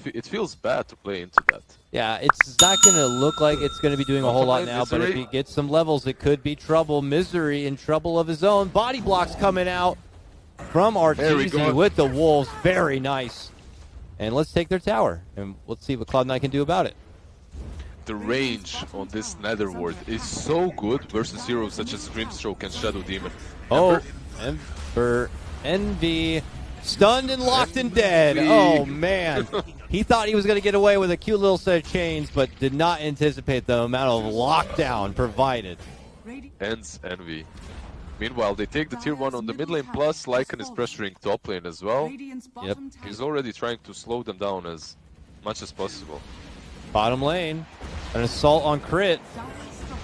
it feels bad to play into that. Yeah, it's not going to look like it's going to be doing a whole lot now, but if he gets some levels, it could be trouble. Misery in trouble of his own. Body blocks coming out from Arteezy with the Wolves. Very nice. And let's take their tower, and let's see what Cloud9 can do about it. The range on this Nether Ward is so good versus heroes such as Grimstroke and Shadow Demon. Oh, Ember, Envy, stunned and locked and dead. Oh, man. He thought he was going to get away with a cute little set of chains, but did not anticipate the amount of lockdown provided. Ends Envy. Meanwhile, they take the tier 1 on the mid lane, plus Lycan is pressuring top lane as well. Yep. He's already trying to slow them down as much as possible. Bottom lane, an assault on crit.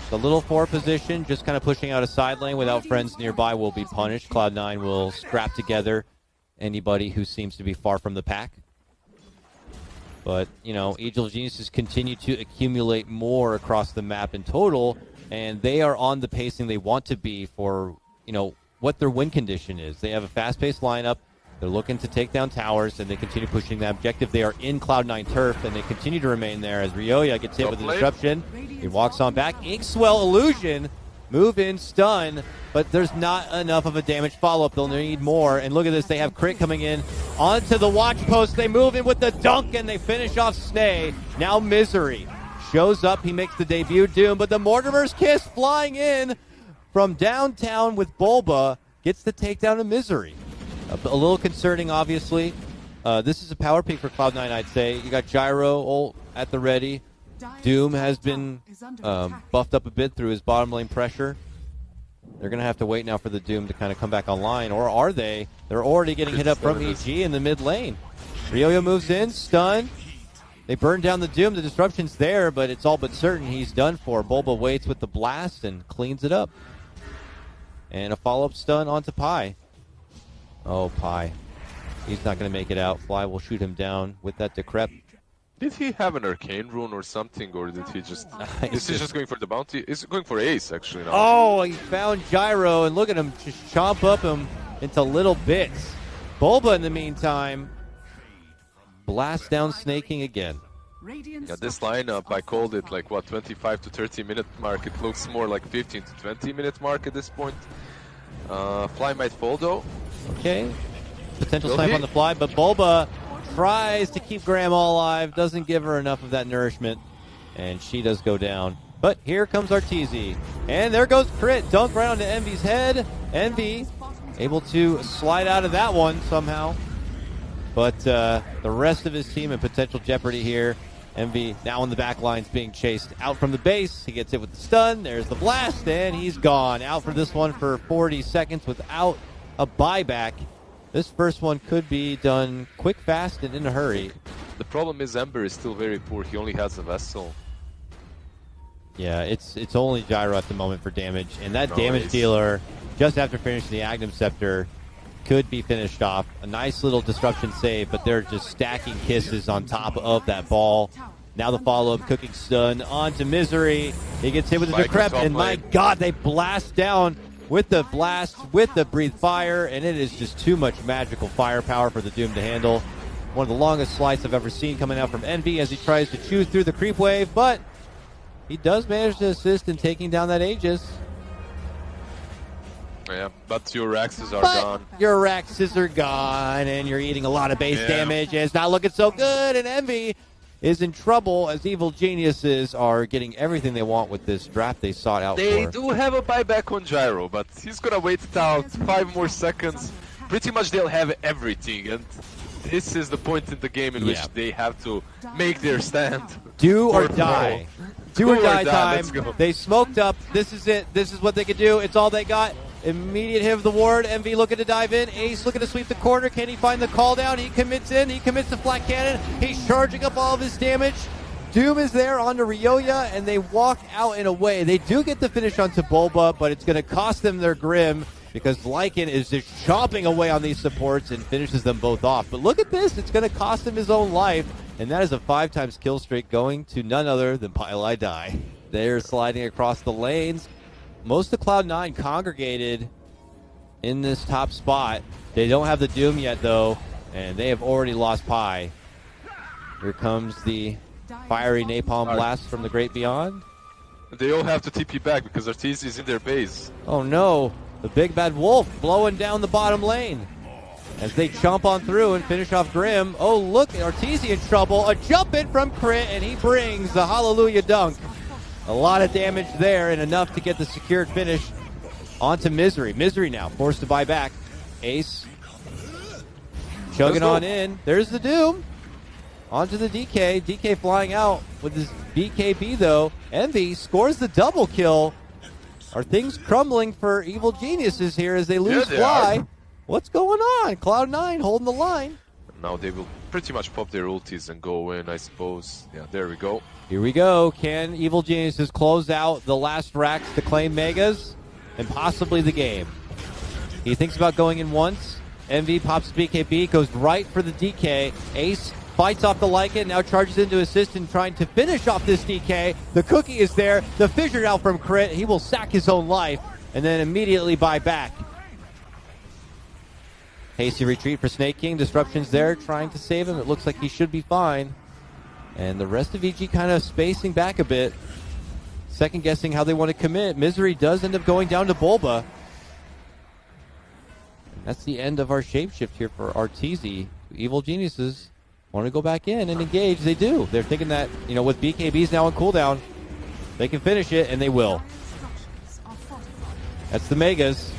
The little 4 position, just kind of pushing out a side lane without friends nearby will be punished. Cloud9 will scrap together anybody who seems to be far from the pack. But, you know, Angel Geniuses continue to accumulate more across the map in total, and they are on the pacing they want to be for, you know, what their win condition is. They have a fast-paced lineup. They're looking to take down towers, and they continue pushing the objective. They are in Cloud9 turf, and they continue to remain there as Ryoya gets hit with a disruption. He walks on back. Inkswell illusion. Move in, stun, but there's not enough of a damage follow-up. They'll need more. And look at this. They have crit coming in onto the watch post. They move in with the dunk, and they finish off Snay. Now Misery shows up. He makes the debut. Doom, but the Mortimer's Kiss flying in from downtown with Bulba gets the takedown of Misery. A little concerning, obviously. This is a power peak for Cloud9, I'd say. You got Gyro at the ready. Doom has been buffed up a bit through his bottom lane pressure. They're going to have to wait now for the Doom to kind of come back online. Or are they? They're already getting hit up from EG in the mid lane. Ryoya moves in, stun. They burn down the Doom. The disruption's there, but it's all but certain he's done for. Bulba waits with the blast and cleans it up. And a follow-up stun onto Pi. Oh, Pi. He's not going to make it out. Fly will shoot him down with that Decrep. Did he have an arcane rune or something, or did he just... Is he just going for the bounty? He's going for ace, actually. Now. Oh, he found Gyro, and look at him just chomp up him into little bits. Bulba, in the meantime, blast down snaking again. Yeah, this lineup, I called it like, what, 25 to 30 minute mark. It looks more like 15 to 20 minute mark at this point. Fly might fall, though. Okay. Potential snipe on the fly, but Bulba tries to keep Grandma alive, doesn't give her enough of that nourishment, and she does go down. But here comes Arteezy, and there goes crit, dunk right onto Envy's head. Envy able to slide out of that one somehow, but the rest of his team in potential jeopardy here. Envy now in the back lines being chased out from the base. He gets hit with the stun, there's the blast, and he's gone. Out for this one for 40 seconds without a buyback. This first one could be done quick, fast, and in a hurry. The problem is Ember is still very poor. He only has a Vessel. Yeah, it's only Gyro at the moment for damage. And that damage dealer, just after finishing the Agnum Scepter, could be finished off. A nice little disruption save, but they're just stacking kisses on top of that ball. Now the follow-up, cooking stun onto Misery. He gets hit with a Decrep, and my God, they blast down with the blast, with the breathe fire, and it is just too much magical firepower for the Doom to handle. One of the longest slides I've ever seen coming out from Envy as he tries to chew through the creep wave, but he does manage to assist in taking down that Aegis. Yeah, but your Raxes are gone. Your Raxes are gone, and you're eating a lot of base damage, and it's not looking so good, and Envy is in trouble as Evil Geniuses are getting everything they want with this draft they sought out for. They do have a buyback on Gyro, but he's gonna wait it out 5 more seconds. Pretty much they'll have everything, and this is the point in the game in which they have to make their stand. Do or die. Do or die time. They smoked up. This is it. This is what they could do. It's all they got. Immediate hit of the ward. Envy looking to dive in. Ace looking to sweep the corner. Can he find the call down? He commits in. He commits the flat cannon. He's charging up all of his damage. Doom is there onto Ryoya, and they walk out in a way. They do get the finish onto Bulba, but it's going to cost them their Grim because Lycan is just chomping away on these supports and finishes them both off. But look at this. It's going to cost him his own life, and that is a 5-times kill streak going to none other than Pile Die. They're sliding across the lanes. Most of Cloud9 congregated in this top spot. They don't have the Doom yet, though, and they have already lost Pi. Here comes the fiery napalm blast from the great beyond. They all have to TP back because Arteezy is in their base. Oh no, the big bad wolf blowing down the bottom lane as they chomp on through and finish off Grim. Oh look, Arteezy in trouble. A jump in from Crit, and he brings the hallelujah dunk. A lot of damage there, and enough to get the secured finish onto Misery. Misery now forced to buy back. Ace chugging on in. There's the Doom. Onto the DK. DK flying out with his BKB though. Envy scores the double kill. Are things crumbling for Evil Geniuses here as they lose Fly? What's going on? Cloud9 holding the line. Now they will pretty much pop their ultis and go in, I suppose. Yeah, there we go. Here we go. Can Evil Geniuses close out the last racks to claim Megas and possibly the game? He thinks about going in once. Envy pops BKB, goes right for the DK. Ace fights off the Lycan, now charges into assist and trying to finish off this DK. The cookie is there. The fissure out from Crit. He will sack his own life and then immediately buy back. Hasty retreat for Snake King. Disruption's there, trying to save him. It looks like he should be fine. And the rest of EG kind of spacing back a bit. Second guessing how they want to commit. Misery does end up going down to Bulba. That's the end of our shapeshift here for Arteezy. Evil Geniuses want to go back in and engage. They do. They're thinking that, you know, with BKBs now on cooldown, they can finish it, and they will. That's the Megas.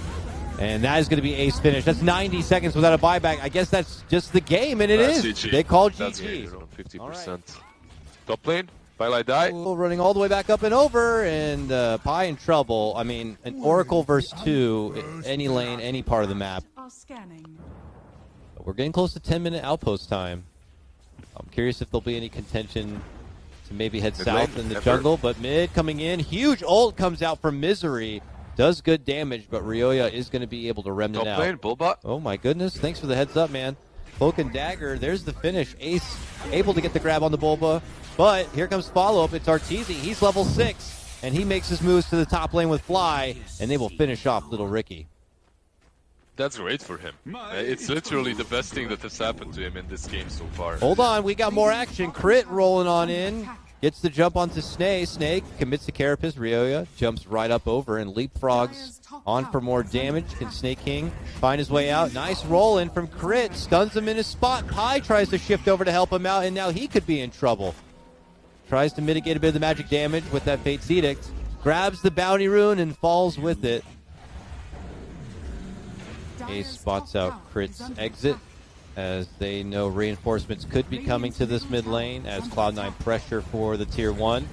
And that is going to be Ace finish. That's 90 seconds without a buyback. I guess that's just the game, and it is. GG. They call GG. That's 50%. Right. Top lane, Twilight die. Running all the way back up and over, and Pi in trouble. I mean, an Oracle versus 2, any lane, any part of the map. But we're getting close to 10-minute outpost time. I'm curious if there'll be any contention to maybe head south in the jungle, but mid coming in. Huge ult comes out from Misery. Does good damage, but Ryoya is going to be able to remnant out. Top lane, Bulba. Oh my goodness, thanks for the heads up, man. Cloak and Dagger, there's the finish. Ace able to get the grab on the Bulba, but here comes follow-up. It's Arteezy. He's level 6, and he makes his moves to the top lane with Fly, and they will finish off Little Ricky. That's great for him. It's literally the best thing that has happened to him in this game so far. Hold on, we got more action. Crit rolling on in. Gets the jump onto Snake. Snake commits to Carapace. Ryoya jumps right up over and leapfrogs on for more damage. Can Snake King find his way out? Nice roll in from Crit. Stuns him in his spot. Pi tries to shift over to help him out, and now he could be in trouble. Tries to mitigate a bit of the magic damage with that Fate's Edict. Grabs the bounty rune and falls with it. Ace spots out Crit's exit, as they know reinforcements could be coming to this mid lane as Cloud9 pressure for the tier 1.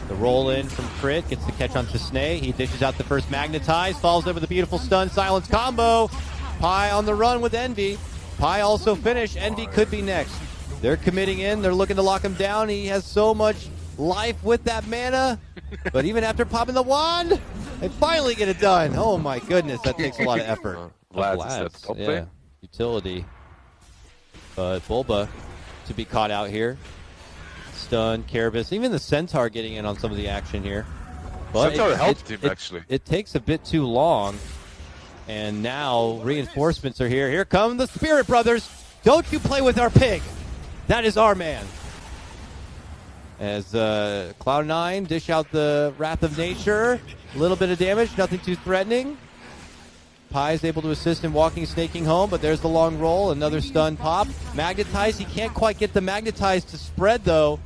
The roll in from Crit gets the catch onto Snay. He dishes out the first magnetize, falls over the beautiful stun silence combo. Pi on the run with Envy. Pi also finished. Envy could be next. They're committing in. They're looking to lock him down. He has so much life with that mana. But even after popping the wand, they finally get it done. Oh my goodness, that takes a lot of effort. Vlad's, yeah. Utility. But Bulba to be caught out here. Stun, Carapace, even the Centaur getting in on some of the action here. But Centaur helped him, actually. It takes a bit too long. And now reinforcements are here. Here come the Spirit Brothers. Don't you play with our pig. That is our man. As Cloud9 dish out the Wrath of Nature. A little bit of damage, nothing too threatening. Pi is able to assist in walking Snake King home, but there's the long roll. Another stun pop. Magnetize. He can't quite get the Magnetize to spread, though.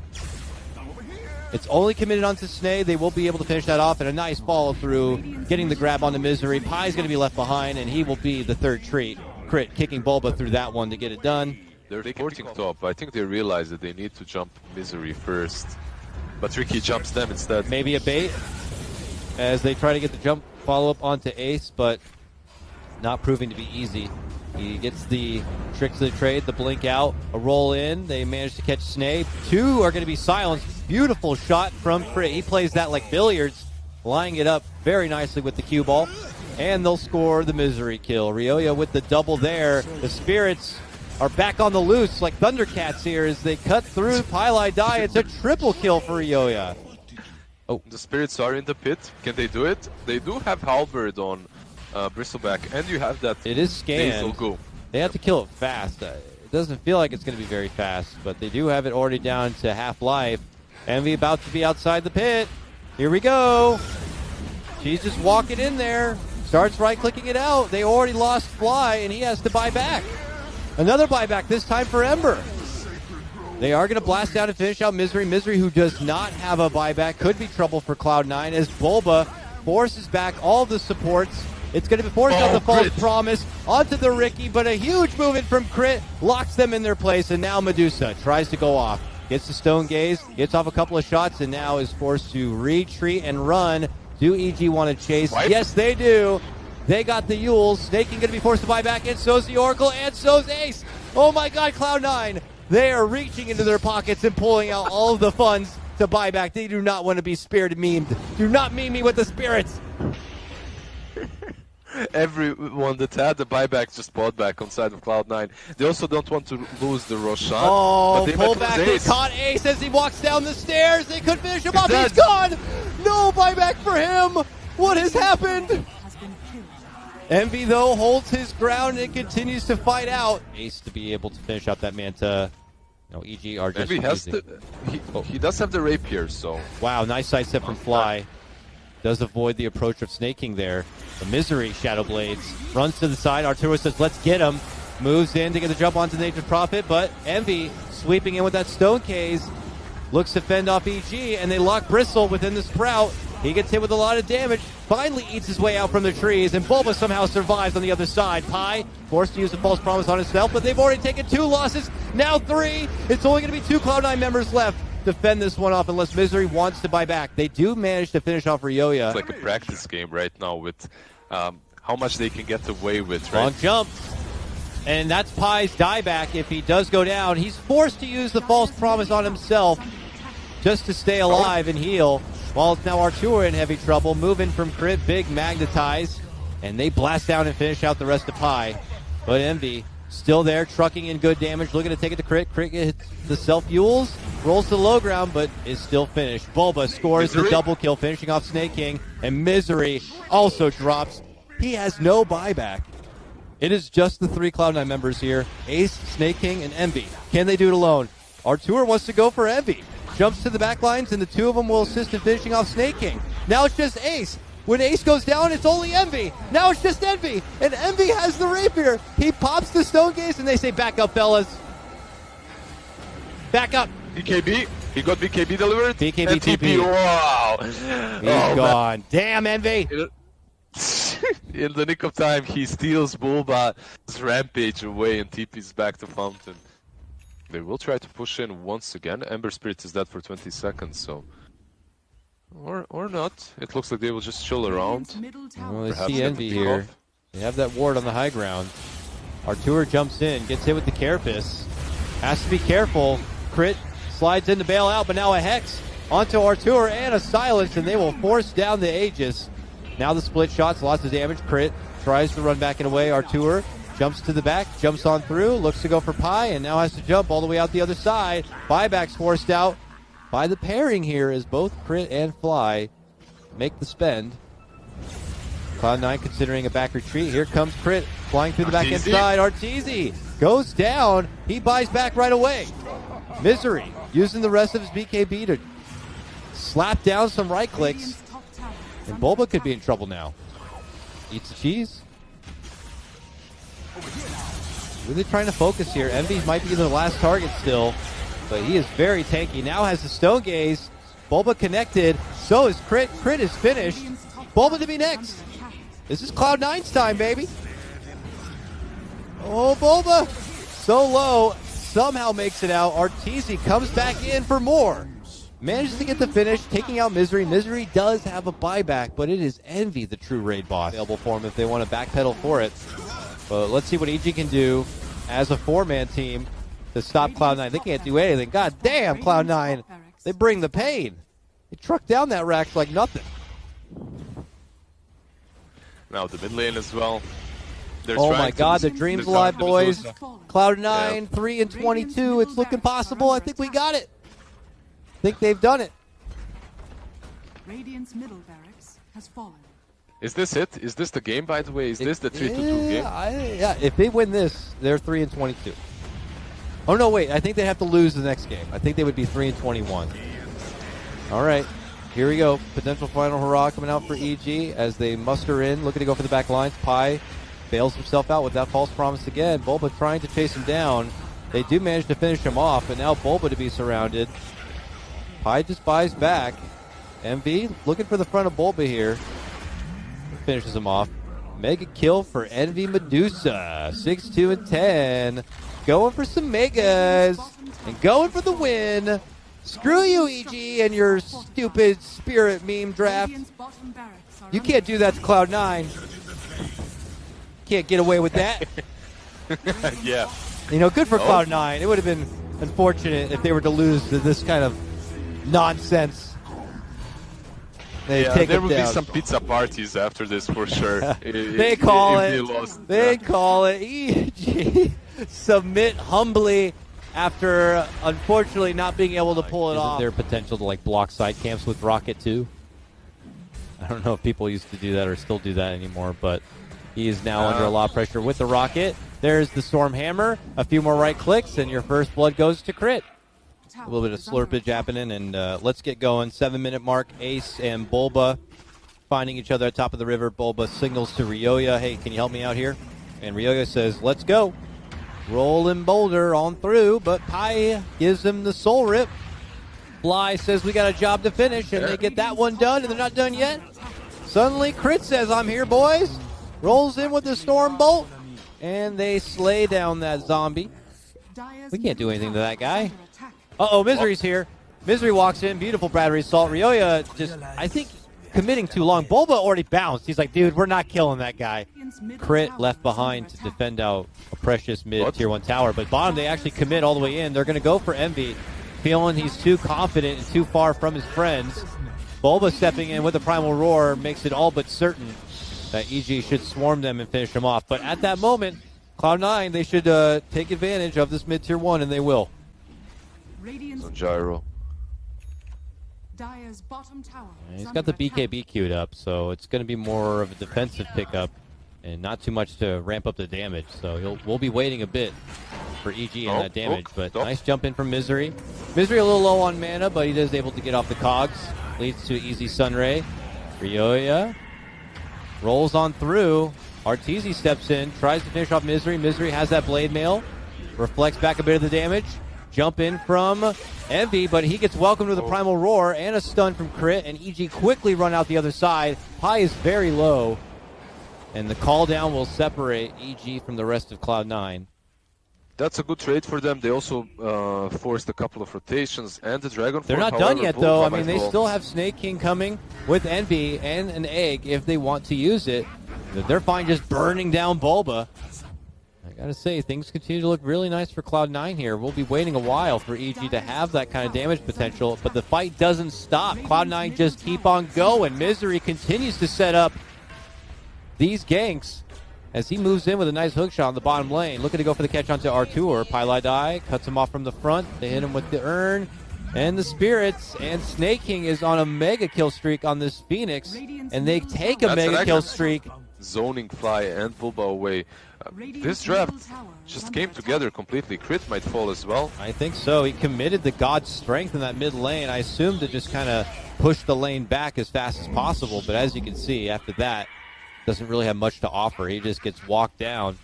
It's only committed onto Snay. They will be able to finish that off, and a nice follow through, getting the grab onto Misery. Pi's going to be left behind, and he will be the third treat. Crit kicking Bulba through that one to get it done. They're supporting top. I think they realize that they need to jump Misery first. But Ricky jumps them instead. Maybe a bait as they try to get the jump follow-up onto Ace, but not proving to be easy. He gets the tricks of the trade, the blink out, a roll in. They manage to catch Snay. 2 are going to be silenced. Beautiful shot from Crit. He plays that like billiards, lining it up very nicely with the cue ball. And they'll score the Misery kill. Ryoya with the double there. The Spirits are back on the loose like Thundercats here as they cut through. Pylai die. It's a triple kill for Ryoya. Oh, the Spirits are in the pit. Can they do it? They do have Halberd on Bristleback, and you have that. It is scanned. Go. They have to kill it fast. It doesn't feel like it's going to be very fast, but they do have it already down to half-life. Envy about to be outside the pit. Here we go. She's just walking in there. Starts right-clicking it out. They already lost Fly, and he has to buy back. Another buyback, this time for Ember. They are going to blast down and finish out Misery. Misery, who does not have a buyback, could be trouble for Cloud9 as Bulba forces back all the supports. It's going to be forced out the false promise onto the Ricky, but a huge movement from Crit locks them in their place, and now Medusa tries to go off. Gets the Stone Gaze, gets off a couple of shots, and now is forced to retreat and run. Do EG want to chase? Wipe. Yes, they do. They got the Yules. Snaking going to be forced to buy back, and so's the Oracle, and so's Ace. Oh my god, Cloud9. They are reaching into their pockets and pulling out all of the funds to buy back. They do not want to be spirited memed. Do not meme me with the spirits. Everyone that had the buyback just bought back on side of Cloud9. They also don't want to lose the Roshan. Oh, but they pull back. They caught Ace as he walks down the stairs. They could finish him off. He's gone. No buyback for him. What has happened? Envy, though, holds his ground and continues to fight out. Ace to be able to finish out that Manta. No, EG are just he does have the rapier, so... Wow, nice sidestep from Fly. Does avoid the approach of Snaking there. The Misery Shadow Blades runs to the side. Arturo says, let's get him. Moves in to get the jump onto Nature's Prophet, but Envy sweeping in with that Stone Case. Looks to fend off EG, and they lock Bristle within the Sprout. He gets hit with a lot of damage. Finally eats his way out from the trees, and Bulba somehow survives on the other side. Pi forced to use a false promise on himself, but they've already taken 2 losses. Now 3. It's only going to be 2 Cloud9 members left to fend this one off unless Misery wants to buy back. They do manage to finish off Ryoya. It's like a practice game right now with how much they can get away with, right? Long jump. And that's Pi's dieback. If he does go down, he's forced to use the false promise on himself just to stay alive and heal. While it's now Arturo in heavy trouble. Moving from Crit, big magnetize. And they blast down and finish out the rest of Pi. But Envy still there, trucking in good damage, looking to take it to Crit. Crit hits the self-fuels, rolls to low ground, but is still finished. Bulba scores the double kill, finishing off Snake King. And Misery also drops. He has no buyback. It is just the 3 Cloud9 members here. Ace, Snake King, and Envy. Can they do it alone? Arturo wants to go for Envy. Jumps to the back lines, and the 2 of them will assist in finishing off Snake King. Now it's just Ace. When Ace goes down, it's only Envy. Now it's just Envy, and Envy has the rapier. He pops the Stone Gaze, and they say, back up, fellas. Back up. BKB. He got BKB delivered. BKB TP. Wow. He's gone. Man. Damn, Envy. In the nick of time, he steals Bulba's Rampage away and TP's back to Fountain. They will try to push in once again. Ember Spirit is dead for 20 seconds, so... Or not. It looks like they will just chill around. Well, they see Envy here. They have that ward on the high ground. Arturo jumps in, gets hit with the Carapace. Has to be careful. Crit slides in to bail out, but now a Hex onto Arturo and a Silence, and they will force down the Aegis. Now the split shots, lots of damage. Crit tries to run back and away. Arturo jumps to the back, jumps on through, looks to go for Pi, and now has to jump all the way out the other side. Buyback's forced out by the pairing here as both Crit and Fly make the spend. Cloud9 considering a back retreat. Here comes Crit flying through the back inside. Arteezy goes down. He buys back right away. Misery using the rest of his BKB to slap down some right clicks. And Bulba could be in trouble now. Eats the cheese. Really trying to focus here. Envy might be the last target still, but he is very tanky. Now has the Stone Gaze. Bulba connected. So is Crit. Crit is finished. Bulba to be next. This is Cloud9's time, baby. Oh, Bulba. So low. Somehow makes it out. Arteezy comes back in for more. Manages to get the finish, taking out Misery. Misery does have a buyback, but it is Envy, the true raid boss. Available for him if they want to backpedal for it. But let's see what EG can do as a 4-man team to stop Cloud9. They can't do anything. God damn, Cloud9. They bring the pain. They truck down that Rax like nothing. Now the mid lane as well. Oh my god, the dream's alive, boys. Cloud9, 3 and 22. It's looking possible. I think we got it. I think they've done it. Radiant's middle barracks has fallen. Is this it? Is this the game, by the way? Is this the 3-2 game? Yeah, if they win this, they're 3 and 22. Oh, no, wait. I think they have to lose the next game. I think they would be 3-21. All right. Here we go. Potential final hurrah coming out for EG as they muster in, looking to go for the back lines. Pi bails himself out with that false promise again. Bulba trying to chase him down. They do manage to finish him off, but now Bulba to be surrounded. Pi just buys back. MV looking for the front of Bulba here. Finishes him off. Mega kill for Envy Medusa. 6-2 and 10. Going for some megas. And going for the win. Screw you, EG, and your stupid spirit meme draft. You can't do that to Cloud9. Can't get away with that. Yeah. You know, good for Cloud9. It would have been unfortunate if they were to lose to this kind of nonsense. There will be some pizza parties after this for sure. They call it EG submit humbly after unfortunately not being able to pull it off. Is there potential to like block side camps with Rocket too? I don't know if people used to do that or still do that anymore, but he is now under a lot of pressure with the Rocket. There's the Storm Hammer. A few more right clicks, and your first blood goes to crit. A little bit of slurpage happening, and let's get going. 7-minute mark. Ace and Bulba finding each other at top of the river. Bulba signals to Ryoya, hey, can you help me out here? And Ryoya says, let's go. Rolling Boulder on through, but Pi gives him the soul rip. Fly says we got a job to finish, and they get that one done, and they're not done yet. Suddenly, Crit says, I'm here, boys. Rolls in with the Storm Bolt, and they slay down that zombie. We can't do anything to that guy. Uh-oh, Misery's here. Misery walks in. Beautiful battery assault. Ryoya just, I think, committing too long. Bulba already bounced. He's like, dude, we're not killing that guy. Crit left behind to defend out a precious mid-tier 1 tower. But bottom, they actually commit all the way in. They're going to go for Envy, feeling he's too confident and too far from his friends. Bulba stepping in with a Primal Roar makes it all but certain that EG should swarm them and finish them off. But at that moment, Cloud9, they should take advantage of this mid-tier 1, and they will. Gyro. He's got the BKB queued up, so it's going to be more of a defensive pickup and not too much to ramp up the damage. So we'll be waiting a bit for EG and that damage. But nice jump in from Misery. Misery a little low on mana, but he is able to get off the cogs. Leads to easy Sunray. Ryoya rolls on through. Arteezy steps in, tries to finish off Misery. Misery has that blade mail. Reflects back a bit of the damage. Jump in from Envy, but he gets welcomed with a Primal Roar and a stun from Crit, and EG quickly run out the other side. Pi is very low, and the call down will separate EG from the rest of Cloud9. That's a good trade for them. They also forced a couple of rotations and the Dragon. They're not done yet, though. I mean, they still have Snake King coming with Envy and an Egg if they want to use it. They're fine just burning down Bulba. I gotta say, things continue to look really nice for Cloud9 here. We'll be waiting a while for EG to have that kind of damage potential, but the fight doesn't stop. Cloud9 just keep on going. Misery continues to set up these ganks as he moves in with a nice hook shot on the bottom lane. Looking to go for the catch onto Artur. Pylai Die cuts him off from the front. They hit him with the urn and the spirits, and Snake King is on a mega kill streak on this Phoenix, and they take a mega kill streak. Zoning Fly and Bulba away. This draft just came together completely. Crit might fall as well. I think so. He committed the God's Strength in that mid lane. I assumed to just kind of push the lane back as fast as possible, but as you can see, after that, doesn't really have much to offer. He just gets walked down.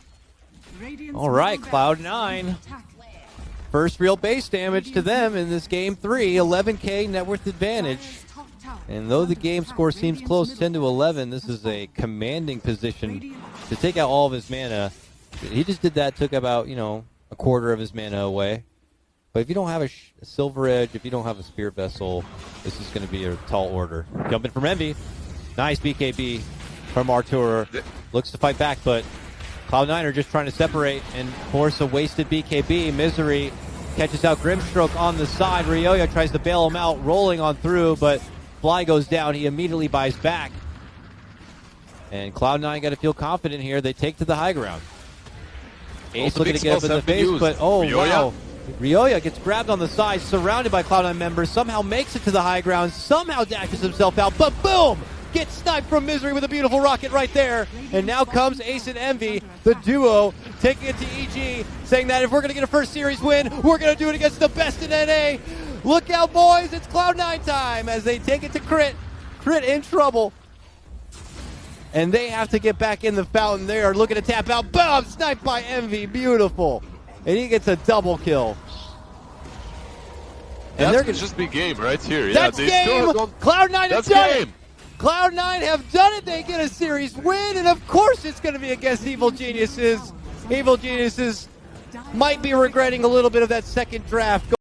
All right, Cloud9. First real base damage to them in this game 3. 11k net worth advantage. And though the game score seems close, 10-11, this is a commanding position to take out all of his mana. He just did that, took about, a quarter of his mana away. But if you don't have a Silver Edge, if you don't have a Spirit Vessel, this is going to be a tall order. Jumping from Envy. Nice BKB from Artur. Looks to fight back, but Cloud9 are just trying to separate and force a wasted BKB. Misery catches out Grimstroke on the side. Ryoya tries to bail him out, rolling on through, but Fly goes down. He immediately buys back. And Cloud9 got to feel confident here. They take to the high ground. Ace looking to get up in the face, but wow. Ryoya gets grabbed on the side, surrounded by Cloud9 members, somehow makes it to the high ground, somehow dashes himself out, but boom! Gets sniped from Misery with a beautiful rocket right there. And now comes Ace and Envy, the duo, taking it to EG, saying that if we're going to get a first series win, we're going to do it against the best in NA. Look out, boys. It's Cloud9 time as they take it to Crit. Crit in trouble. And they have to get back in the fountain. They are looking to tap out. Boom! Sniped by Envy. Beautiful. And he gets a double kill. And that could just be game right here. That's yeah, game. Cloud9 have done it. Cloud9 have done it. They get a series win, and of course it's going to be against Evil Geniuses. Evil Geniuses might be regretting a little bit of that second draft.